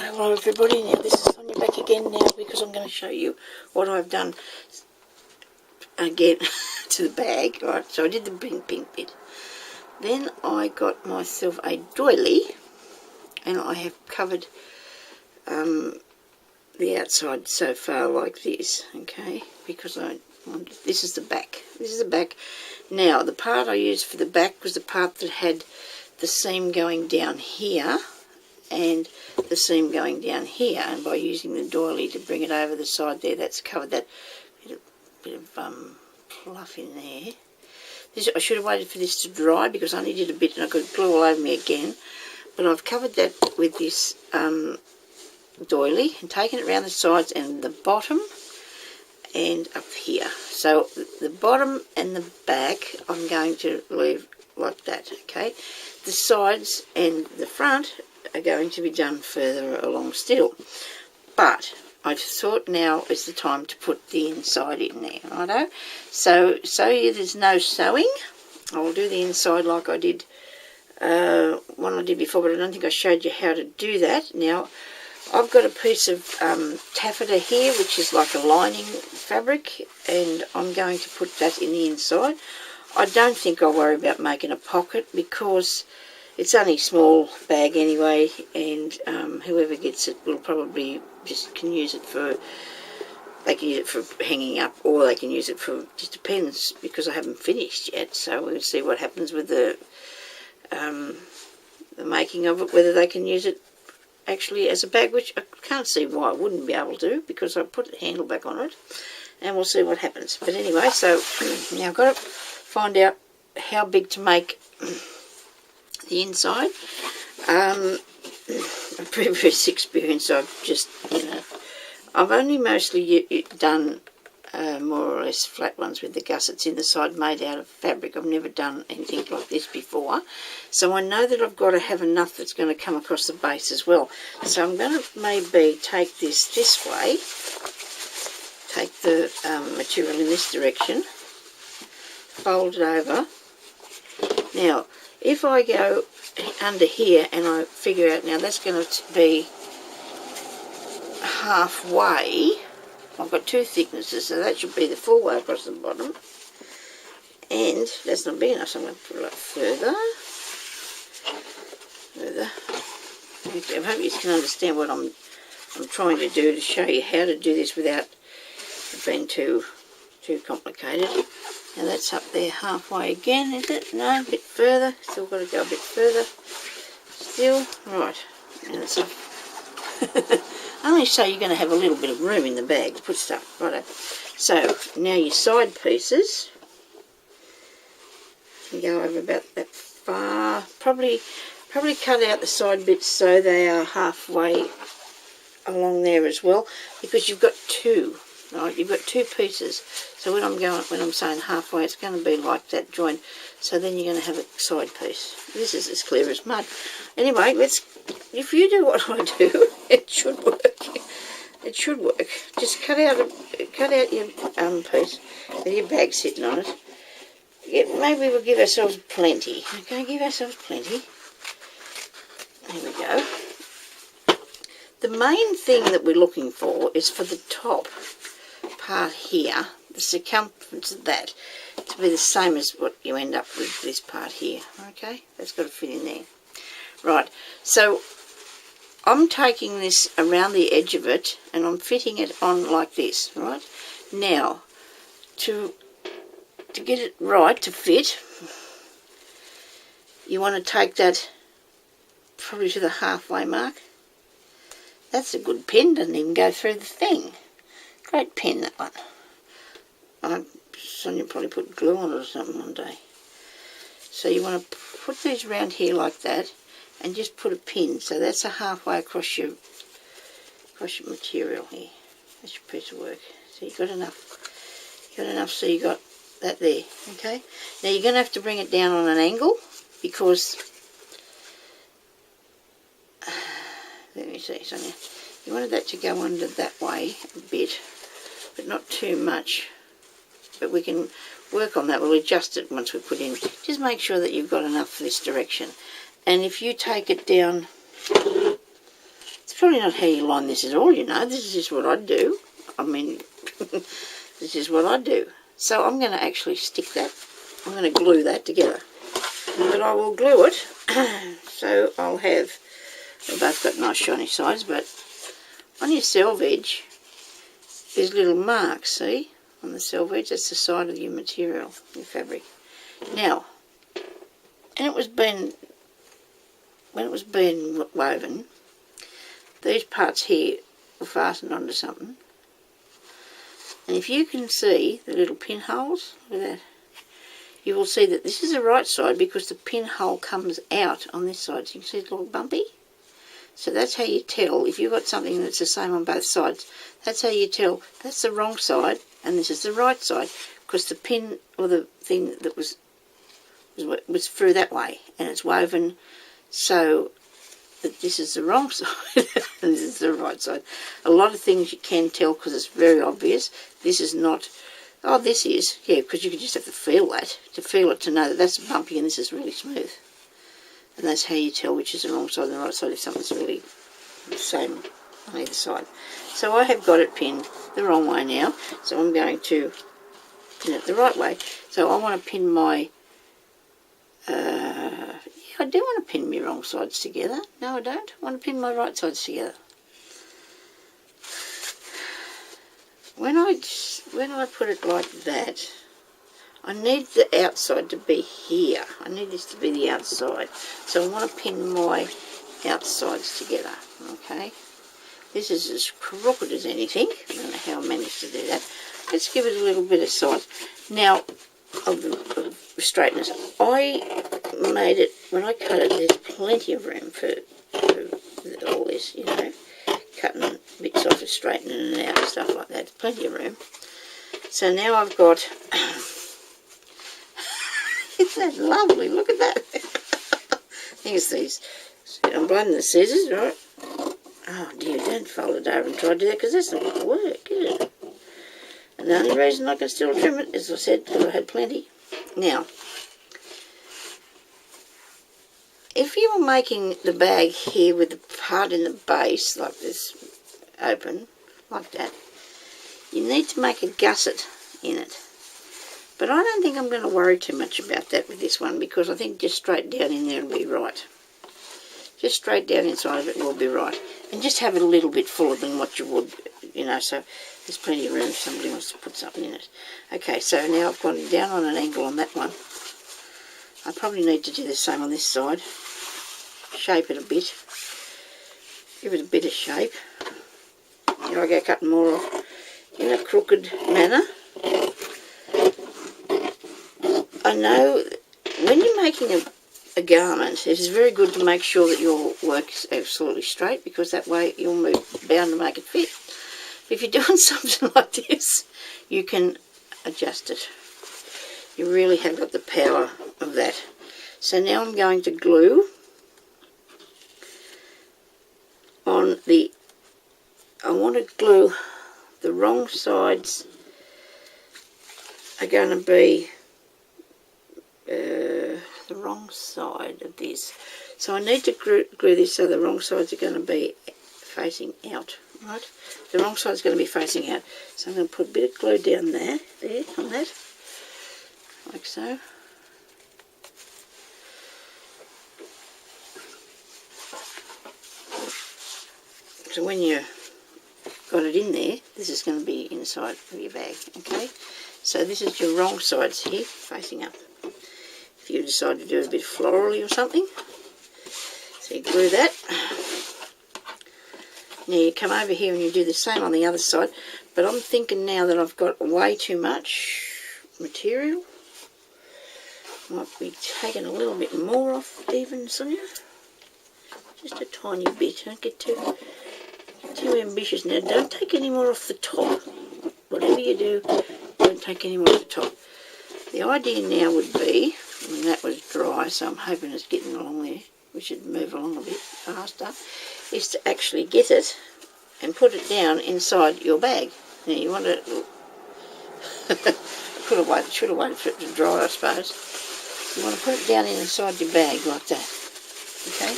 Hello everybody, now this is Sonia back again now because I'm going to show you what I've done again to the bag. Right, so I did the pink bit. Then I got myself a doily and I have covered the outside so far like this, okay, because this is the back. This is the back. Now the part I used for the back was the part that had the seam going down here and the seam going down here, and by using the doily to bring it over the side there, that's covered that bit of fluff in there. I should have waited for this to dry because I only did a bit and I could glue all over me again, but I've covered that with this doily and taken it around the sides and the bottom and up here. So the bottom and the back I'm going to leave like that, okay. The sides and the front are going to be done further along still, but I thought now is the time to put the inside in there, righto. So there's no sewing. I'll do the inside like I did one I did before, but I don't think I showed you how to do that. Now I've got a piece of taffeta here, which is like a lining fabric, and I'm going to put that in the inside. I don't think I'll worry about making a pocket because it's only a small bag anyway, and whoever gets it will probably just can use it for, they can use it for hanging up, or they can use it for, just depends, because I haven't finished yet, so we'll see what happens with the making of it, whether they can use it actually as a bag, which I can't see why I wouldn't be able to, because I put the handle back on it, and we'll see what happens. But anyway, so now I've got to find out how big to make the inside. A previous experience, I've just, I've only mostly done more or less flat ones with the gussets in the side made out of fabric. I've never done anything like this before, so I know that I've got to have enough that's going to come across the base as well. So I'm going to maybe take this way, take the material in this direction, fold it over. Now if I go under here and I figure out, now that's going to be halfway. I've got two thicknesses, so that should be the full way across the bottom, and that's not big enough, so I'm going to put it up further. Okay, I hope you can understand what I'm trying to do to show you how to do this without it being too complicated. Now that's up there halfway again, is it? No, a bit further. Still got to go a bit further. Still. Right. And it's up. Only so you're going to have a little bit of room in the bag to put stuff. Righto. So now your side pieces. You go over about that far. Probably cut out the side bits so they are halfway along there as well, because you've got two. Right, you've got two pieces, so when I'm saying halfway, it's going to be like that joint. So then you're going to have a side piece. This is as clear as mud. Anyway, if you do what I do, it should work. It should work. Just cut out your piece with your bag sitting on it. Maybe we'll give ourselves plenty. Okay, give ourselves plenty. There we go. The main thing that we're looking for is for the top part here, the circumference of that, to be the same as what you end up with this part here. Okay, that's got to fit in there. Right, so I'm taking this around the edge of it and I'm fitting it on like this. Right, now to get it right to fit, you want to take that probably to the halfway mark. That's a good pen, doesn't even go through the thing. Great pen, that one. Sonia probably put glue on it or something one day. So you want to put these around here like that and just put a pin. So that's a halfway across your material here. That's your piece of work. So you've got enough. You've got enough so you got that there. Okay. Now you're going to have to bring it down on an angle because, let me see, Sonia. You wanted that to go under that way a bit, but not too much. But we can work on that. We'll adjust it once we put in. Just make sure that you've got enough for this direction. And if you take it down, it's probably not how you line this at all, you know. This is just what I do. I mean, this is what I do. So I'm going to actually stick that. I'm going to glue that together. But I will glue it. So I'll have, they've both got nice shiny sides, but on your selvage, there's little marks, see? On the selvage, that's the side of your material, your fabric. Now, and when it was being woven, these parts here were fastened onto something. And if you can see the little pinholes, look at that, you will see that this is the right side because the pinhole comes out on this side. So you can see it's a little bumpy. So that's how you tell, if you've got something that's the same on both sides, that's how you tell that's the wrong side and this is the right side, because the pin or the thing that was through that way, and it's woven so that this is the wrong side and this is the right side. A lot of things you can tell because it's very obvious. This is not, oh this is, yeah, because you can just have to feel that, to know that that's bumpy and this is really smooth. And that's how you tell which is the wrong side and the right side, if something's really the same on either side. So I have got it pinned the wrong way now, so I'm going to pin it the right way. So I want to pin my, yeah, I do want to pin my wrong sides together. No, I don't. I want to pin my right sides together. When I put it like that, I need the outside to be here. I need this to be the outside. So I want to pin my outsides together, okay? This is as crooked as anything. I don't know how I managed to do that. Let's give it a little bit of size. Now, of straightness, I made it, when I cut it, there's plenty of room for all this, you know, cutting bits off and straightening it out and stuff like that. Plenty of room. So now I've got... Isn't that lovely? Look at that. Here's these. I'm blending the scissors, right? Oh dear, don't fold it over and try to do that because that's not going to work, is it? And the only reason I can still trim it, as I said, because I had plenty. Now, if you were making the bag here with the part in the base, like this, open, like that, you need to make a gusset in it. But I don't think I'm going to worry too much about that with this one, because I think just straight down in there will be right. Just straight down inside of it will be right. And just have it a little bit fuller than what you would, you know, so there's plenty of room if somebody wants to put something in it. Okay, so now I've gone down on an angle on that one. I probably need to do the same on this side. Shape it a bit. Give it a bit of shape. Here I go cutting more off in a crooked manner. I know when you're making a garment, it is very good to make sure that your work is absolutely straight, because that way you'll bound to make it fit. But if you're doing something like this, you can adjust it. You really have got the power of that. So now I'm going to glue on the, I want to glue the wrong sides are going to be the wrong side of this. So I need to glue this so the wrong sides are going to be facing out, right? The wrong side is going to be facing out. So I'm going to put a bit of glue down there on that, like so. So when you got it in there, this is going to be inside of your bag, okay? So this is your wrong sides here, facing up. If you decide to do a bit florally or something, so you glue that. Now you come over here and you do the same on the other side, but I'm thinking now that I've got way too much material. Might be taking a little bit more off even, Sonia. Just a tiny bit, don't get too ambitious now. Don't take any more off the top. Whatever you do, don't take any more off the top. The idea now would be, I mean, that was dry, so I'm hoping it's getting along there. We should move along a bit faster. Is to actually get it and put it down inside your bag. Now you want to, I should have waited for it to dry, I suppose. You want to put it down inside your bag like that. Okay?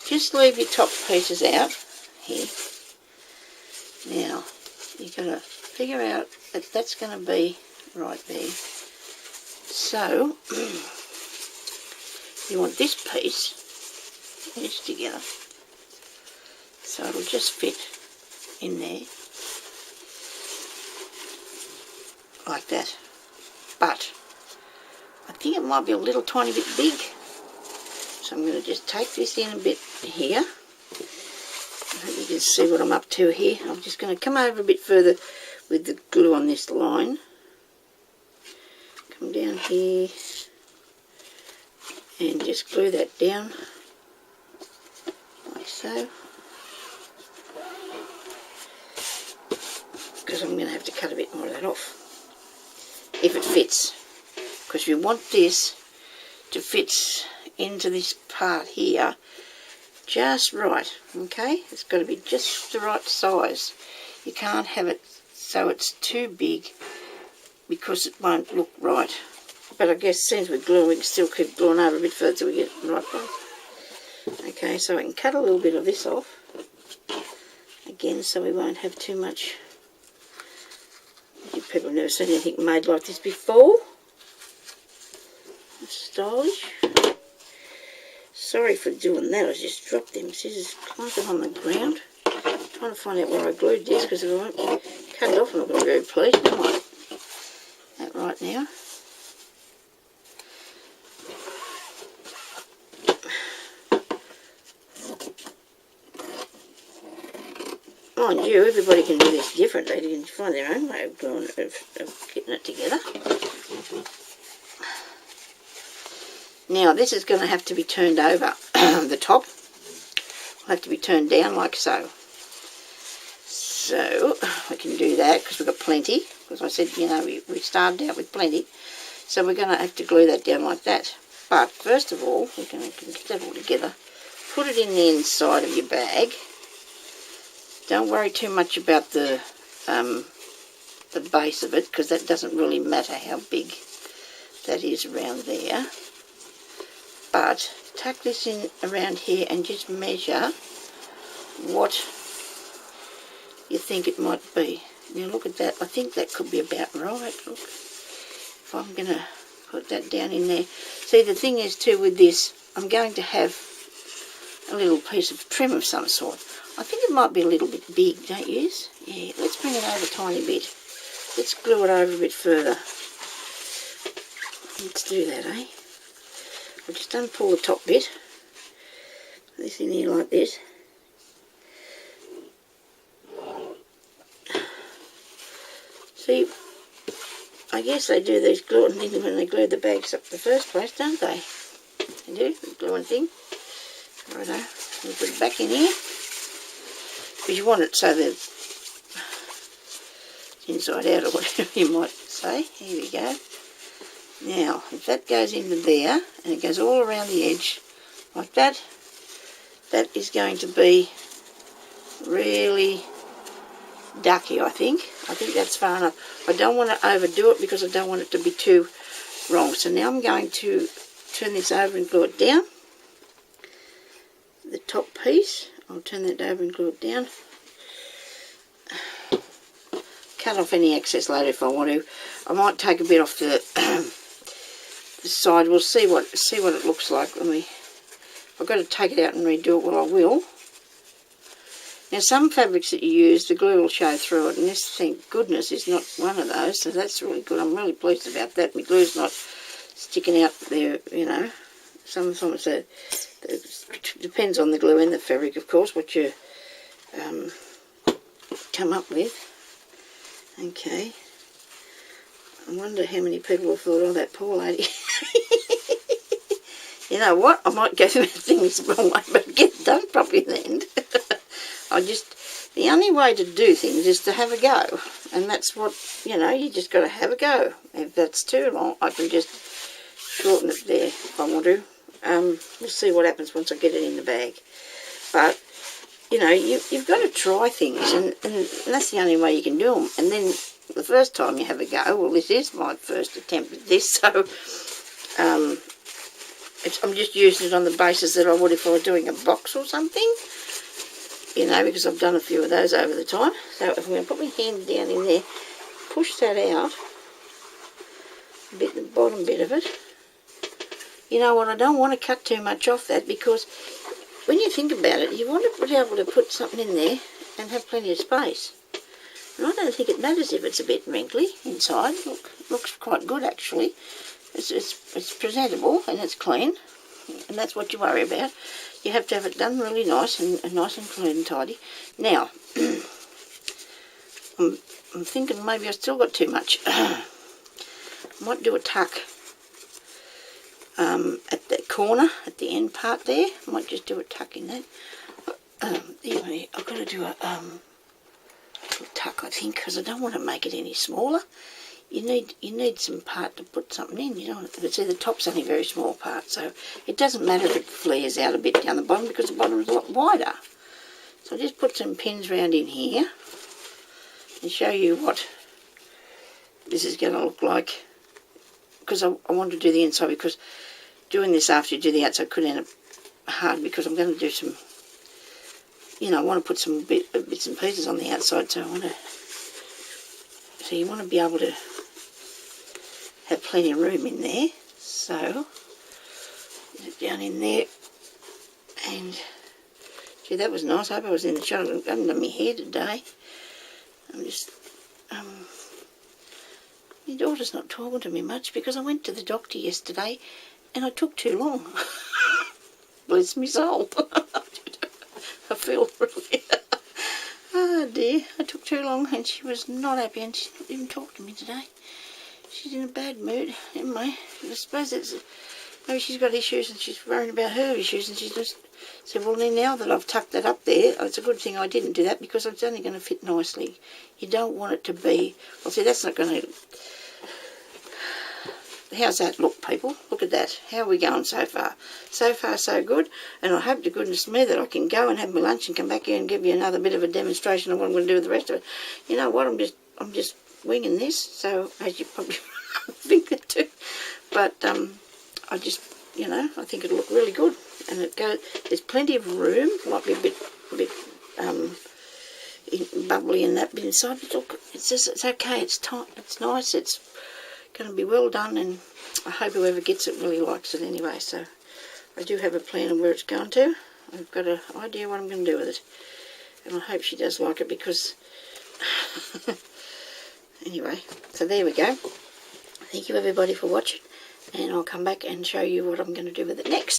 Just leave your top pieces out here. Now, you've got to figure out that that's going to be right there. So, you want this piece edged together. So it'll just fit in there. Like that. But, I think it might be a little tiny bit big. So I'm going to just take this in a bit here. I hope you can see what I'm up to here. I'm just going to come over a bit further with the glue on this line. Come down here and just glue that down like so. Because I'm going to have to cut a bit more of that off if it fits. Because you want this to fit into this part here just right, okay? It's got to be just the right size. You can't have it so it's too big because it won't look right. But I guess since we're gluing, we can still keep gluing over a bit further till we get it the right place. Okay, so I can cut a little bit of this off again so we won't have too much. People have never seen anything made like this before. It's stylish. Sorry for doing that, I just dropped them scissors clunking on the ground. I'm trying to find out where I glued this, because if I won't cut it off I'm not going to be very pleased, am I? That right now. Mind you, everybody can do this differently. They can find their own way of gluing it, of getting it together. Now this is going to have to be turned over. The top will have to be turned down like so. So we can do that because we've got plenty. Because I said, you know, we started out with plenty. So we're going to have to glue that down like that. But first of all, we're going to get that all together. Put it in the inside of your bag. Don't worry too much about the base of it, because that doesn't really matter how big that is around there. But tuck this in around here and just measure what you think it might be. Now look at that. I think that could be about right. Look, if I'm going to put that down in there. See, the thing is too with this, I'm going to have a little piece of trim of some sort. I think it might be a little bit big, don't you? Yeah, let's bring it over a tiny bit. Let's glue it over a bit further. Let's do that, eh? I'll just unpull the top bit. Put this in here like this. See, I guess they do these gluing things when they glue the bags up in the first place, don't they? They do, the gluing thing. Righto, we'll put it back in here. Because you want it so that it's inside out or whatever you might say. Here we go. Now, if that goes into there, and it goes all around the edge, like that, that is going to be really ducky, I think. I think that's far enough. I don't want to overdo it because I don't want it to be too wrong. So now I'm going to turn this over and glue it down. The top piece, I'll turn that over and glue it down. Cut off any excess later if I want to. I might take a bit off the the side. We'll see what it looks like when we. If I've got to take it out and redo it, well I will. Now some fabrics that you use, the glue will show through it, and this, thank goodness, is not one of those, so that's really good. I'm really pleased about that. My glue's not sticking out there, you know. Sometimes it depends on the glue in the fabric, of course, what you come up with. Okay. I wonder how many people have thought, oh, that poor lady. You know what? I might go through things the wrong way, but get it done properly in the end. The only way to do things is to have a go. And that's what, you know, you just got to have a go. If that's too long, I can just shorten it there if I want to. We'll see what happens once I get it in the bag. But, you know, you've got to try things, and that's the only way you can do them. And then the first time you have a go, well, this is my first attempt at this, so I'm just using it on the basis that I would if I were doing a box or something. you know, because I've done a few of those over the time. So if I'm going to put my hand down in there, push that out, the bottom bit of it. You know what, I don't want to cut too much off that, because when you think about it, you want to be able to put something in there and have plenty of space. And I don't think it matters if it's a bit wrinkly inside. Look, it looks quite good actually. It's presentable and it's clean, and that's what you worry about. You have to have it done really nice and nice and clean and tidy. Now, I'm thinking maybe I've still got too much. I might do a tuck at the corner, at the end part there. I might just do a tuck in that. I've got to do a tuck, I think, because I don't want to make it any smaller. You need some part to put something in. You don't. But see, the top's only a very small part, so it doesn't matter if it flares out a bit down the bottom, because the bottom is a lot wider. So I'll just put some pins round in here and show you what this is going to look like, because I want to do the inside, because doing this after you do the outside could end up hard, because I'm going to do some, you know, I want to put some bits and pieces on the outside, so you want to be able to have plenty of room in there. So get it down in there, and gee, that was nice. I hope I was in the shot. I've done my hair today. I'm just my daughter's not talking to me much, because I went to the doctor yesterday and I took too long. Bless me soul. I feel really oh dear, I took too long and she was not happy, and she didn't even talk to me today. She's in a bad mood. Anyway, I suppose it's maybe she's got issues and she's worrying about her issues, and she's just said, well, now that I've tucked that up there, it's a good thing I didn't do that, because it's only going to fit nicely. You don't want it to be, well, see, that's not going to, how's that look, people? Look at that. How are we going so far? So far, so good. And I hope to goodness me that I can go and have my lunch and come back here and give you another bit of a demonstration of what I'm going to do with the rest of it. You know what? I'm just winging this, so as you probably think that too. But I just, you know, I think it'll look really good, and there's plenty of room. Might be a bit bubbly in that bit inside, but look, it's okay. It's tight. It's nice. It's going to be well done, and I hope whoever gets it really likes it anyway. So I do have a plan of where it's going to. I've got an idea what I'm going to do with it, and I hope she does like it, because anyway, so there we go. Thank you everybody for watching, and I'll come back and show you what I'm going to do with it next.